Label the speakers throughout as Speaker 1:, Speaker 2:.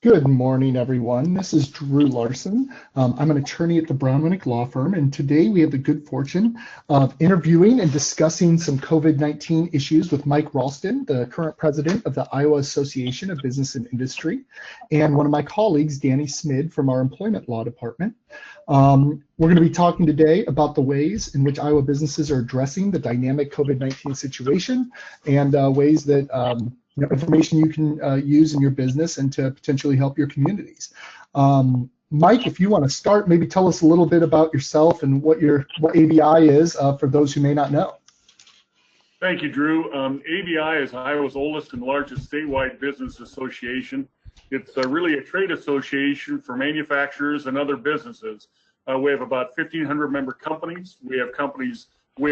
Speaker 1: Good morning, everyone. This is Drew Larson. I'm an attorney at the BrownWinick law firm, and today we have the good fortune of interviewing and discussing some COVID-19 issues with Mike Ralston, the current president of the Iowa Association of Business and Industry, and one of my colleagues, Danny Smid, from our employment law department. We're going to be talking today about the ways in which Iowa businesses are addressing the dynamic COVID-19 situation and ways that information you can use in your business and to potentially help your communities. Mike, if you want to start, maybe tell us a little bit about yourself and what ABI is for those who may not know.
Speaker 2: Thank you, Drew. ABI is Iowa's oldest and largest statewide business association. It's really a trade association for manufacturers and other businesses. We have about 1,500 member companies. We have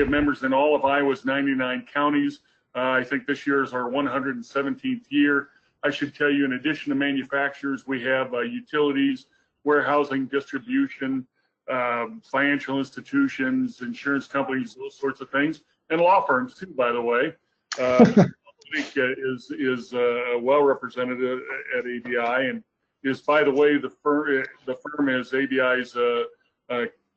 Speaker 2: members in all of Iowa's 99 counties. I think this year is our 117th year. I should tell you, in addition to manufacturers, we have utilities, warehousing, distribution, financial institutions, insurance companies, those sorts of things, and law firms too, by the way. is well represented at ABI, and is, by the way, the firm is ABI's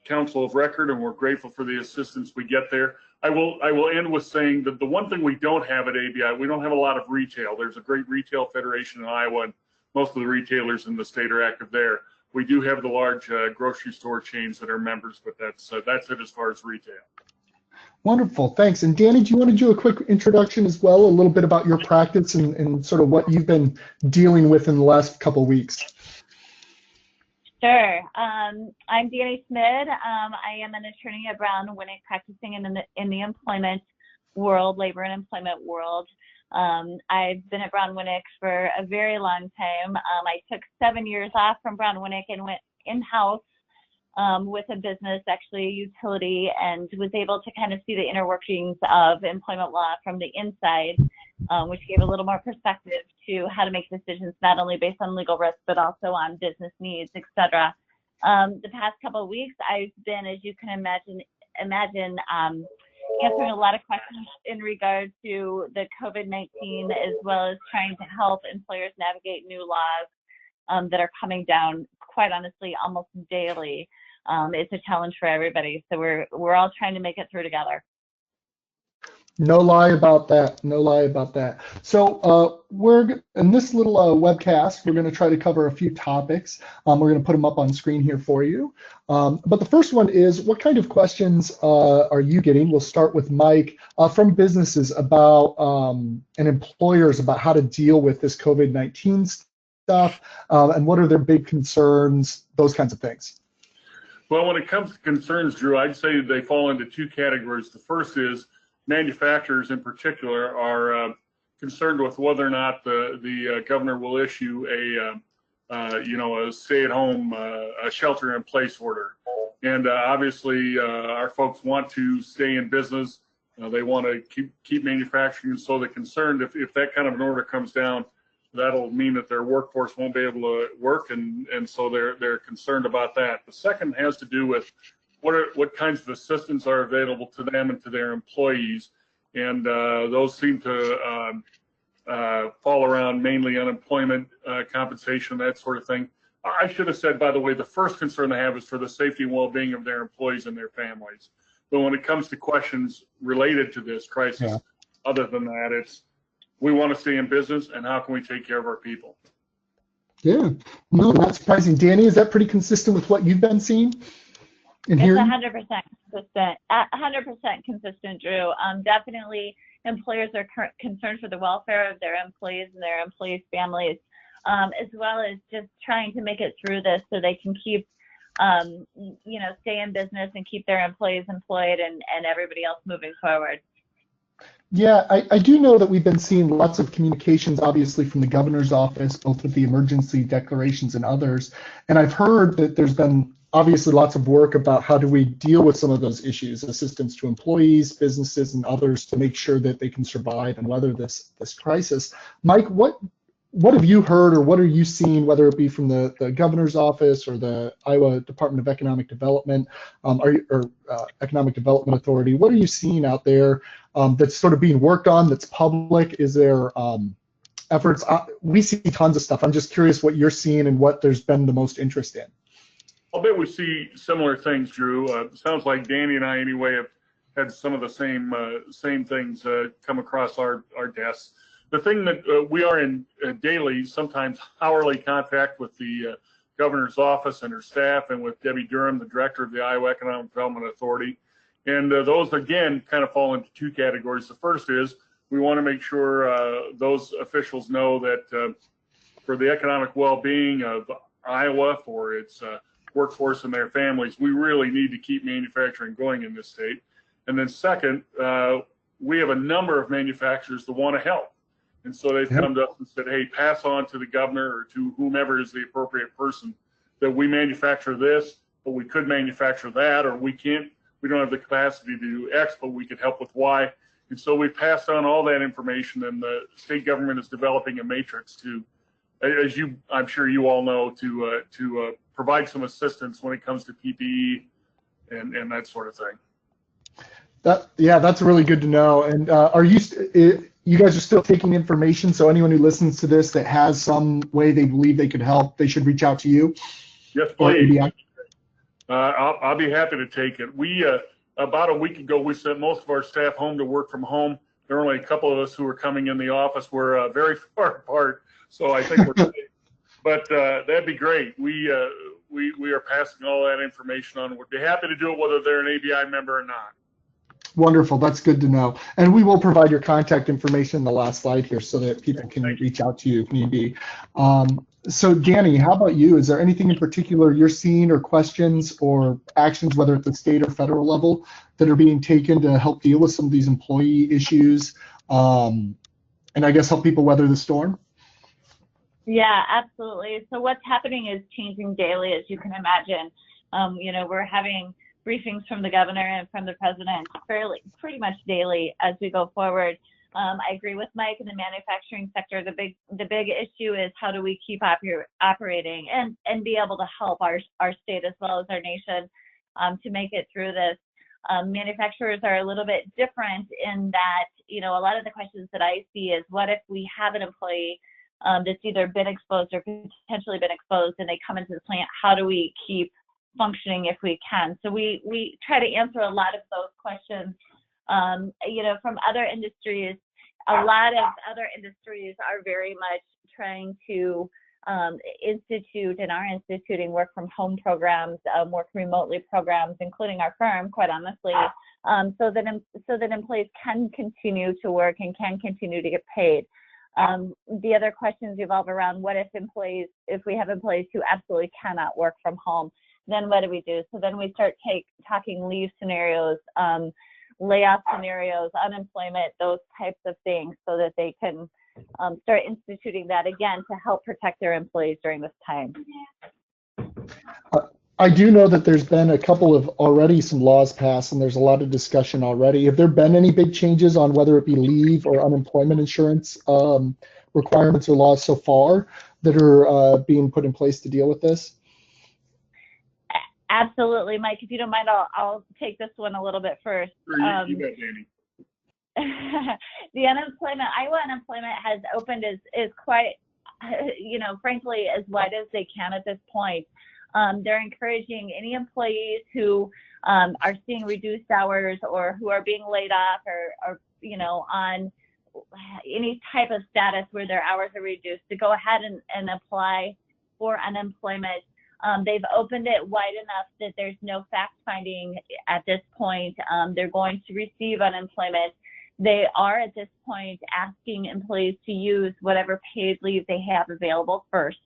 Speaker 2: counsel of record, and we're grateful for the assistance we get there. I will end with saying that the one thing we don't have at ABI, we don't have a lot of retail. There's a great retail federation in Iowa, and most of the retailers in the state are active there. We do have the large grocery store chains that are members, but that's it as far as retail.
Speaker 1: Wonderful, thanks. And Danny, do you want to do a quick introduction as well, a little bit about your practice and sort of what you've been dealing with in the last couple of weeks?
Speaker 3: Sure. I'm Danny Smid. I am an attorney at BrownWinick, practicing in the employment world, labor and employment world. I've been at BrownWinick for a very long time. I took 7 years off from BrownWinick and went in-house with a business, actually a utility, and was able to kind of see the inner workings of employment law from the inside, which gave a little more perspective to how to make decisions, not only based on legal risk, but also on business needs, etc. The past couple of weeks, I've been, as you can imagine, answering a lot of questions in regard to the COVID-19, as well as trying to help employers navigate new laws that are coming down, quite honestly, almost daily. It's a challenge for everybody, so we're all trying to make it through together.
Speaker 1: No lie about that. No lie about that. So we're in this little webcast, we're going to try to cover a few topics. We're going to put them up on screen here for you. But the first one is, what kind of questions are you getting? We'll start with Mike from businesses about and employers about how to deal with this COVID-19 stuff, and what are their big concerns, those kinds of things.
Speaker 2: Well, when it comes to concerns, Drew, I'd say they fall into two categories. The first is manufacturers in particular are concerned with whether or not the governor will issue a stay-at-home, a shelter-in-place order. And obviously, our folks want to stay in business. They want to keep manufacturing, and so they're concerned if that kind of an order comes down, that'll mean that their workforce won't be able to work, and so they're concerned about that. The second has to do with what kinds of assistance are available to them and to their employees, and those seem to fall around mainly unemployment compensation, that sort of thing. I should have said, by the way, the first concern they have is for the safety and well-being of their employees and their families. But when it comes to questions related to this crisis, other than that, it's we want to stay in business, and how can we take care of our people?
Speaker 1: Yeah, no, not surprising. Danny, is that pretty consistent with what you've been seeing and hearing?
Speaker 3: It's 100% consistent. 100% consistent, Drew. Definitely, employers are concerned for the welfare of their employees and their employees' families, as well as just trying to make it through this so they can keep, stay in business and keep their employees employed and everybody else moving forward.
Speaker 1: Yeah, I do know that we've been seeing lots of communications, obviously, from the governor's office, both with the emergency declarations and others. And I've heard that there's been obviously lots of work about how do we deal with some of those issues, assistance to employees, businesses, and others to make sure that they can survive and weather this crisis. Mike, what have you heard, or what are you seeing, whether it be from the governor's office or the Iowa Department of Economic Development or Economic Development Authority? What are you seeing out there that's sort of being worked on, that's public? Is there efforts? We see tons of stuff. I'm just curious what you're seeing and what there's been the most interest in.
Speaker 2: I'll bet we see similar things, Drew. Sounds like Danny and I, anyway, have had some of the same things come across our desks. The thing that we are in daily, sometimes hourly contact with the governor's office and her staff, and with Debbie Durham, the director of the Iowa Economic Development Authority. And those, again, kind of fall into two categories. The first is we want to make sure those officials know that for the economic well-being of Iowa, for its workforce and their families, we really need to keep manufacturing going in this state. And then second, we have a number of manufacturers that want to help. And so they've come to us and said, hey, pass on to the governor or to whomever is the appropriate person that we manufacture this, but we could manufacture that, or we don't have the capacity to do X, but we could help with Y. And so we passed on all that information, and the state government is developing a matrix to, as I'm sure you all know, to provide some assistance when it comes to PPE and that sort of thing.
Speaker 1: That's really good to know. And you guys are still taking information, so anyone who listens to this that has some way they believe they could help, they should reach out to you?
Speaker 2: Yes, please. I'll be happy to take it. We about a week ago, we sent most of our staff home to work from home. There were only a couple of us who were coming in the office. We're very far apart, so I think we're safe. But that'd be great. We are passing all that information on. We'd be happy to do it whether they're an ABI member or not.
Speaker 1: Wonderful. That's good to know. And we will provide your contact information in the last slide here so that people can reach out to you if need be. So Danny, how about you? Is there anything in particular you're seeing, or questions or actions, whether at the state or federal level, that are being taken to help deal with some of these employee issues, and I guess help people weather the storm?
Speaker 3: Yeah, absolutely. So what's happening is changing daily, as you can imagine. We're having briefings from the governor and from the president pretty much daily as we go forward. I agree with Mike in the manufacturing sector. The big issue is how do we keep operating and be able to help our state as well as our nation to make it through this. Manufacturers are a little bit different in that, a lot of the questions that I see is, what if we have an employee that's either been exposed or potentially been exposed, and they come into the plant? How do we keep functioning if we can? So we try to answer a lot of those questions. From other industries, a lot of other industries are very much trying to institute and are instituting work from home programs, work remotely programs, including our firm, quite honestly, so that employees can continue to work and can continue to get paid. The other questions revolve around, what if we have employees who absolutely cannot work from home, then what do we do? So then we start talking leave scenarios, layoff scenarios, unemployment, those types of things, so that they can start instituting that again to help protect their employees during this time.
Speaker 1: I do know that there's been a couple of some laws passed, and there's a lot of discussion already. Have there been any big changes on whether it be leave or unemployment insurance requirements or laws so far that are being put in place to deal with this?
Speaker 3: Absolutely, Mike. If you don't mind, I'll take this one a little bit first.
Speaker 2: Sure, you bet, Danny.
Speaker 3: The Iowa unemployment has opened is quite, frankly, as wide as they can at this point. They're encouraging any employees who are seeing reduced hours or who are being laid off or on any type of status where their hours are reduced to go ahead and apply for unemployment. They've opened it wide enough that there's no fact finding at this point. They're going to receive unemployment. They are at this point asking employees to use whatever paid leave they have available first,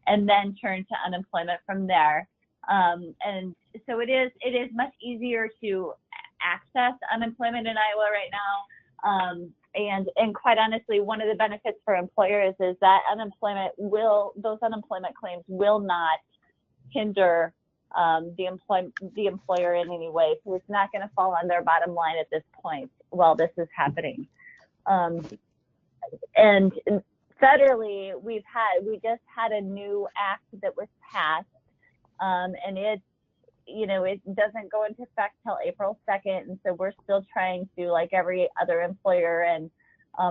Speaker 3: and then turn to unemployment from there. And so it is much easier to access unemployment in Iowa right now. And quite honestly, one of the benefits for employers is that those unemployment claims will not hinder the employer in any way. So it's not going to fall on their bottom line at this point while this is happening. And federally, we just had a new act that was passed, and it doesn't go into effect till April 2nd, and so we're still trying to, like every other employer and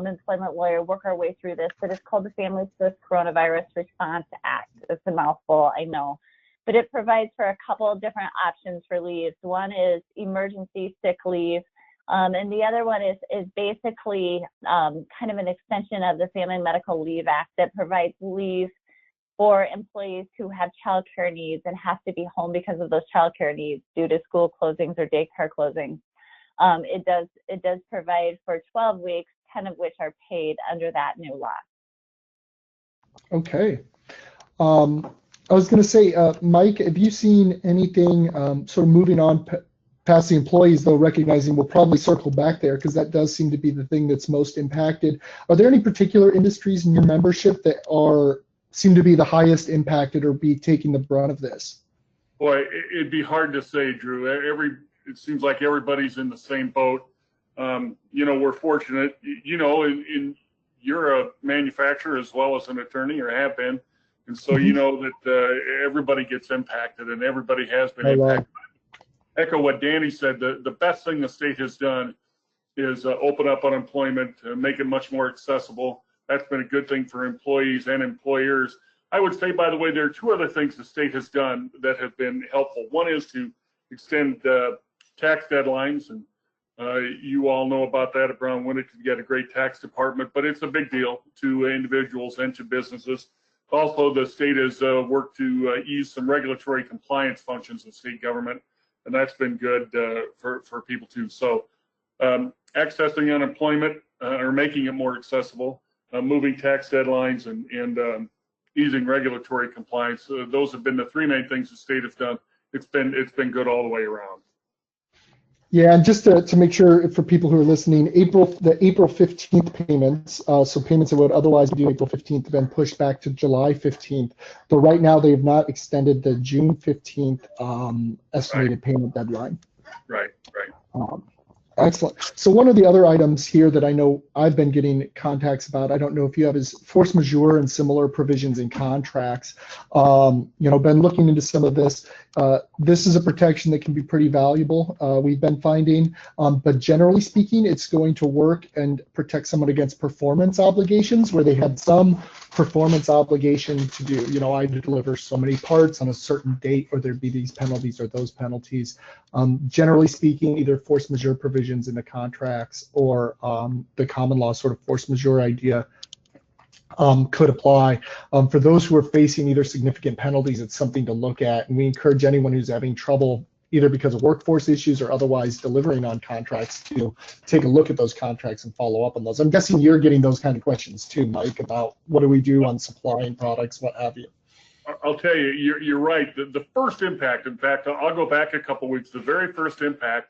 Speaker 3: employment lawyer, work our way through this, but it's called the Families First Coronavirus Response Act. It's a mouthful, I know, but it provides for a couple of different options for leaves. One is emergency sick leave, and the other one is basically kind of an extension of the Family Medical Leave Act that provides leave for employees who have childcare needs and have to be home because of those childcare needs due to school closings or daycare closings. It does provide for 12 weeks, 10 of which are paid under that new law.
Speaker 1: Okay. I was going to say, Mike, have you seen anything sort of moving on past the employees, though recognizing we'll probably circle back there because that does seem to be the thing that's most impacted. Are there any particular industries in your membership that seem to be the highest impacted or be taking the brunt of this?
Speaker 2: Boy, it'd be hard to say, Drew. It seems like everybody's in the same boat. We're fortunate, you're a manufacturer as well as an attorney, or have been. And so you know that everybody gets impacted, and everybody has been impacted. Echo what Danny said, the best thing the state has done is open up unemployment, make it much more accessible. That's been a good thing for employees and employers. I would say, by the way, there are two other things the state has done that have been helpful. One is to extend tax deadlines, and you all know about that at BrownWinick. You got a great tax department, but it's a big deal to individuals and to businesses. Also, the state has worked to ease some regulatory compliance functions of state government, and that's been good for people too. So accessing unemployment or making it more accessible, moving tax deadlines, and easing regulatory compliance. Those have been the three main things the state has done. It's been good all the way around.
Speaker 1: Yeah, and just to make sure for people who are listening, the April 15th payments, so payments that would otherwise be due April 15th have been pushed back to July 15th. But right now they have not extended the June 15th estimated payment deadline.
Speaker 2: Right.
Speaker 1: Excellent. So one of the other items here that I know I've been getting contacts about, I don't know if you have, is force majeure and similar provisions in contracts. Been looking into some of this. This is a protection that can be pretty valuable, we've been finding, but generally speaking, it's going to work and protect someone against performance obligations where they had some performance obligation to do, I had to deliver so many parts on a certain date, or there'd be these penalties or those penalties. Generally speaking, either force majeure provisions in the contracts or the common law sort of force majeure idea could apply. For those who are facing either significant penalties, it's something to look at, and we encourage anyone who's having trouble either because of workforce issues or otherwise delivering on contracts to take a look at those contracts and follow up on those. I'm guessing you're getting those kind of questions too, Mike, about what do we do on supplying products, what have you.
Speaker 2: I'll tell you, you're right. The first impact, in fact, I'll go back a couple weeks, the very first impact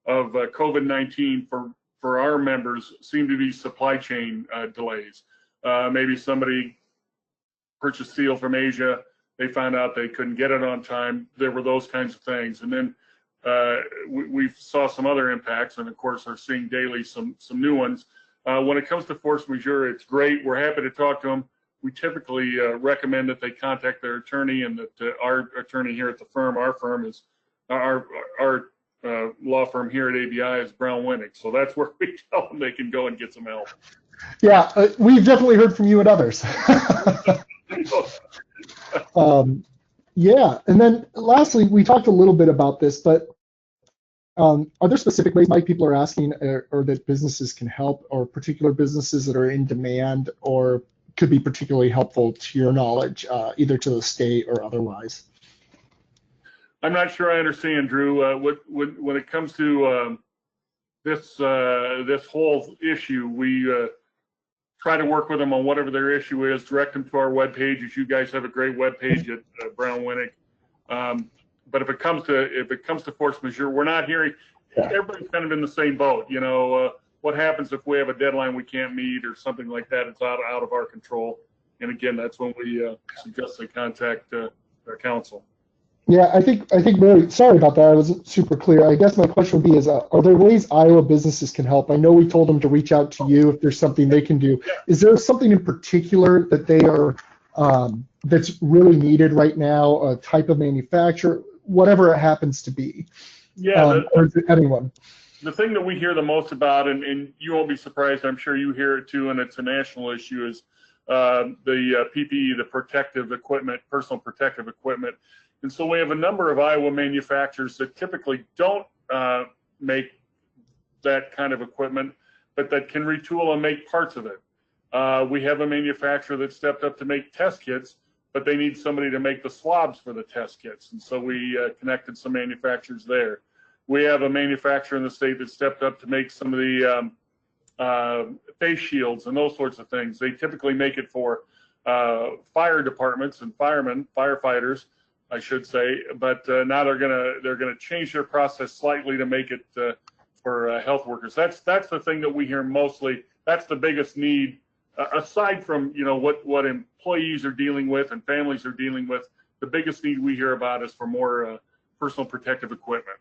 Speaker 2: of COVID-19 for our members seemed to be supply chain delays. Maybe somebody purchased steel from Asia, they found out they couldn't get it on time. There were those kinds of things. And then we saw some other impacts, and of course are seeing daily some new ones. When it comes to force majeure, it's great. We're happy to talk to them. We typically recommend that they contact their attorney, and that our attorney here at the firm, our law firm here at ABI is BrownWinick. So that's where we tell them they can go and get some help.
Speaker 1: Yeah, we've definitely heard from you and others. Yeah, and then lastly, we talked a little bit about this, but are there specific ways, Mike, people are asking or that businesses can help, or particular businesses that are in demand or could be particularly helpful to your knowledge, either to the state or otherwise?
Speaker 2: I'm not sure I understand, Drew. When it comes to this whole issue, we try to work with them on whatever their issue is, direct them to our webpage, as you guys have a great webpage at BrownWinick. But if it comes to force majeure, we're not hearing. Everybody's kind of in the same boat. What happens if we have a deadline we can't meet or something like that? It's out of our control. And again, that's when we suggest they contact our counsel.
Speaker 1: Yeah, I think Mary, sorry about that. I wasn't super clear. I guess my question would be is, are there ways Iowa businesses can help? I know we told them to reach out to you if there's something they can do. Is there something in particular that they are that's really needed right now, a type of manufacturer, whatever it happens to be?
Speaker 2: Yeah,
Speaker 1: or is it anyone?
Speaker 2: the thing that we hear the most about, and you won't be surprised, I'm sure you hear it too, and it's a national issue, is the PPE, the protective equipment, personal protective equipment. And so we have a number of Iowa manufacturers that typically don't make that kind of equipment, but that can retool and make parts of it. We have a manufacturer that stepped up to make test kits, but they need somebody to make the swabs for the test kits. And so we connected some manufacturers there. We have a manufacturer in the state that stepped up to make some of the face shields and those sorts of things. They typically make it for fire departments and firemen, firefighters, I should say. But now they're gonna change their process slightly to make it for health workers. That's the thing that we hear mostly. That's the biggest need, aside from what employees are dealing with and families are dealing with. The biggest need we hear about is for more personal protective equipment.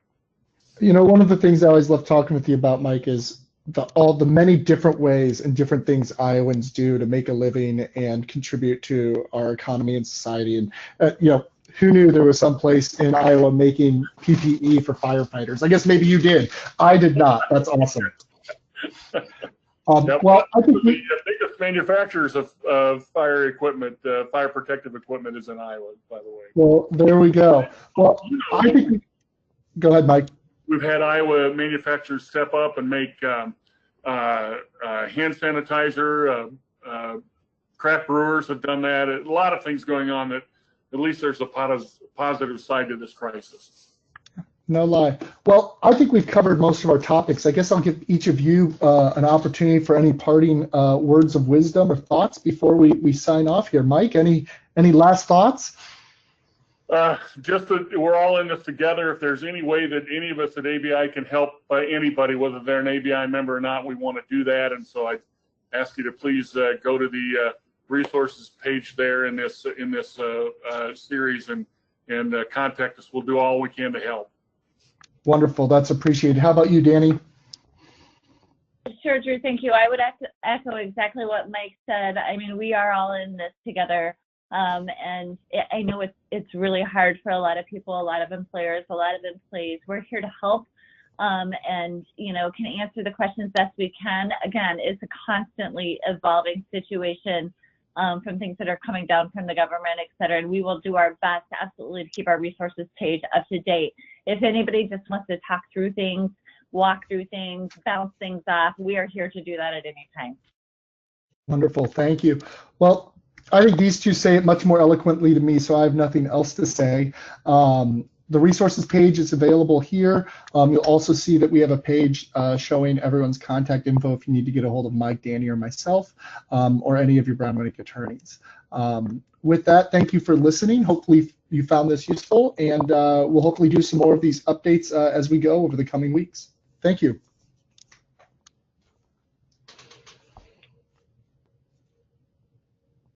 Speaker 1: One of the things I always love talking with you about, Mike, is all the many different ways and different things Iowans do to make a living and contribute to our economy and society. And who knew there was some place in Iowa making PPE for firefighters? I guess maybe you did. I did not. That's awesome. Well, I think
Speaker 2: the biggest manufacturers of fire equipment, fire protective equipment, is in Iowa, by the way.
Speaker 1: Well, there we go. Well, I think. Go ahead, Mike.
Speaker 2: We've had Iowa manufacturers step up and make hand sanitizer. Craft brewers have done that. A lot of things going on that at least there's a positive side to this crisis.
Speaker 1: No lie. Well, I think we've covered most of our topics. I guess I'll give each of you an opportunity for any parting words of wisdom or thoughts before we sign off here. Mike, any last thoughts?
Speaker 2: Just that we're all in this together. If there's any way that any of us at ABI can help anybody, whether they're an ABI member or not, we want to do that. And so I ask you to please go to the resources page there in this series and contact us. We'll do all we can to help.
Speaker 1: Wonderful. That's appreciated. How about you, Danny?
Speaker 3: Sure, Drew. Thank you. I would echo exactly what Mike said. I mean, we are all in this together. And I know it's really hard for a lot of people, a lot of employers, a lot of employees. We're here to help and can answer the questions best we can. Again, it's a constantly evolving situation from things that are coming down from the government, et cetera. And we will do our best absolutely to keep our resources page up to date. If anybody just wants to talk through things, walk through things, bounce things off, we are here to do that at any time.
Speaker 1: Wonderful. Thank you. Well, I think these two say it much more eloquently to me, so I have nothing else to say. The resources page is available here. You'll also see that we have a page showing everyone's contact info if you need to get a hold of Mike, Danny, or myself, or any of your BrownWinick attorneys. With that, thank you for listening. Hopefully you found this useful, and we'll hopefully do some more of these updates as we go over the coming weeks. Thank you.